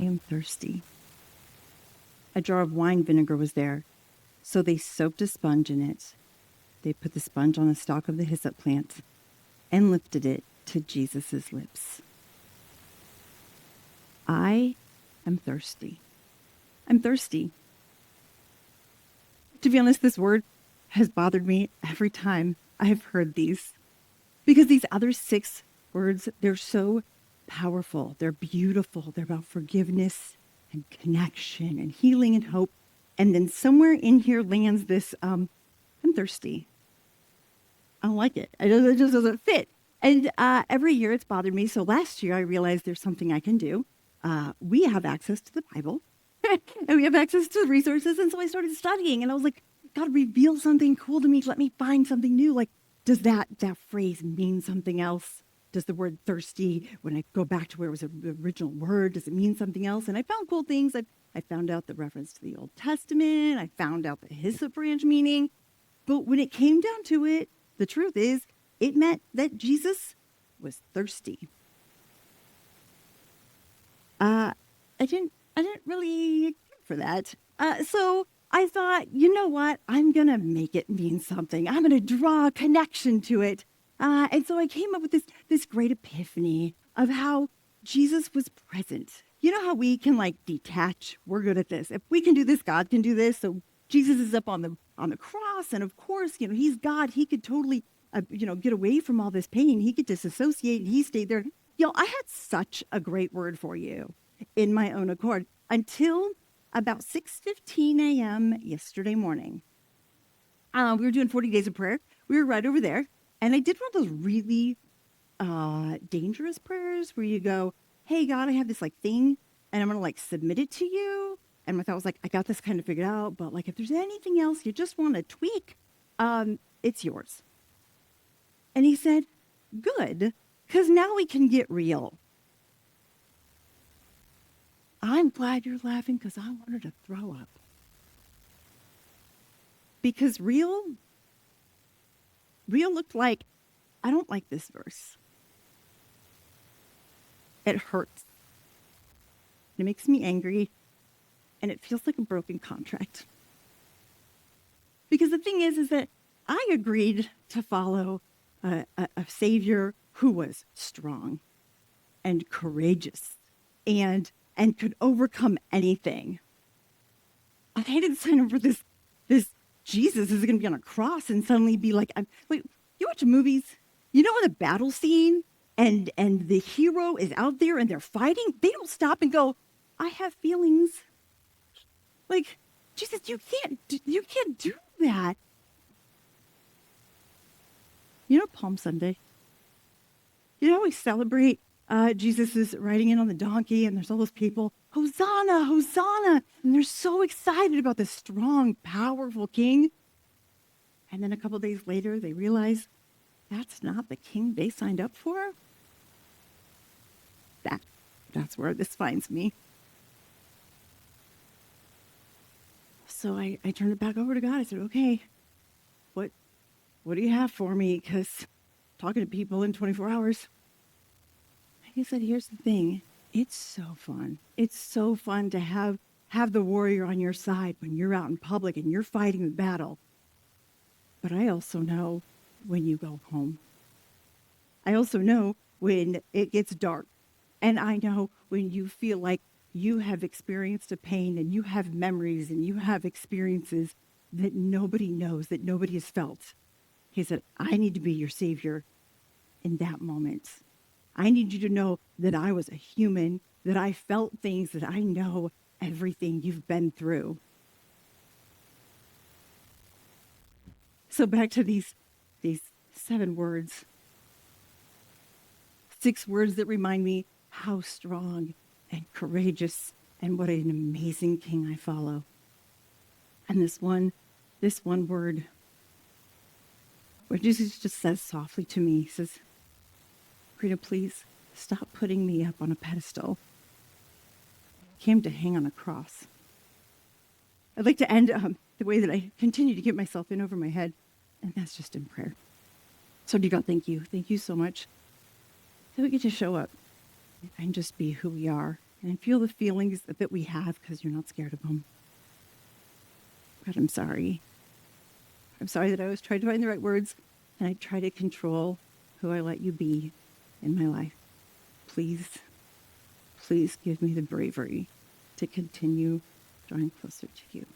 am thirsty. A jar of wine vinegar was there, so they soaked a sponge in it. They put the sponge on the stalk of the hyssop plant and lifted it to Jesus' lips. I am thirsty. I'm thirsty. To be honest, this word has bothered me every time I have heard these, because these other 6 words, they're so powerful. They're beautiful. They're about forgiveness and connection and healing and hope. And then somewhere in here lands this, I'm thirsty. I don't like it. It just doesn't fit. And every year it's bothered me. So last year I realized there's something I can do. We have access to the Bible and we have access to resources. And so I started studying and I was like, God, reveal something cool to me. Let me find something new. Like, does that phrase mean something else? Does the word thirsty, when I go back to where it was the original word, does it mean something else? And I found cool things. I found out the reference to the Old Testament. I found out the hyssop branch meaning. But when it came down to it, the truth is, it meant that Jesus was thirsty. I didn't really care for that. So I thought, you know what? I'm going to make it mean something. I'm going to draw a connection to it. And so I came up with this great epiphany of how Jesus was present. You know how we can detach? We're good at this. If we can do this, God can do this. So Jesus is up on the cross, and of course, he's God. He could totally, get away from all this pain. He could disassociate, and he stayed there. I had such a great word for you in my own accord until about 6:15 a.m. yesterday morning. We were doing 40 days of prayer. We were right over there. And I did one of those really dangerous prayers where you go, hey, God, I have this thing, and I'm going to submit it to you. And my thought was I got this kind of figured out. But if there's anything else you just want to tweak, it's yours. And he said, good, because now we can get real. I'm glad you're laughing because I wanted to throw up. Because real looked like, I don't like this verse. It hurts. It makes me angry. And it feels like a broken contract. Because the thing is that I agreed to follow a Savior who was strong and courageous and could overcome anything. I didn't sign up for this Jesus is going to be on a cross and suddenly be like, wait, you watch movies? You know, in a battle scene and the hero is out there and they're fighting, they don't stop and go, I have feelings. Jesus, you can't do that. Palm Sunday. We celebrate Jesus is riding in on the donkey and there's all those people, Hosanna, Hosanna. And they're so excited about this strong, powerful king. And then a couple days later, they realize that's not the king they signed up for. That's where this finds me. So I turned it back over to God. I said, okay, what do you have for me? Because talking to people in 24 hours. He said, here's the thing. It's so fun. It's so fun to have the warrior on your side when you're out in public and you're fighting the battle. But I also know when you go home. I also know when it gets dark. And I know when you feel like you have experienced a pain and you have memories and you have experiences that nobody knows, that nobody has felt. He said, I need to be your Savior in that moment. I need you to know that I was a human, that I felt things, that I know everything you've been through. So back to these 7 words. 6 words that remind me how strong and courageous and what an amazing king I follow. And this one word, where Jesus just says softly to me, he says, Rita, please stop putting me up on a pedestal. I came to hang on a cross. I'd like to end the way that I continue to get myself in over my head, and that's just in prayer. So dear God, thank you. Thank you so much that we get to show up and just be who we are and feel the feelings that we have because you're not scared of them. But I'm sorry. I'm sorry that I was trying to find the right words and I try to control who I let you be in my life. Please, please give me the bravery to continue drawing closer to you.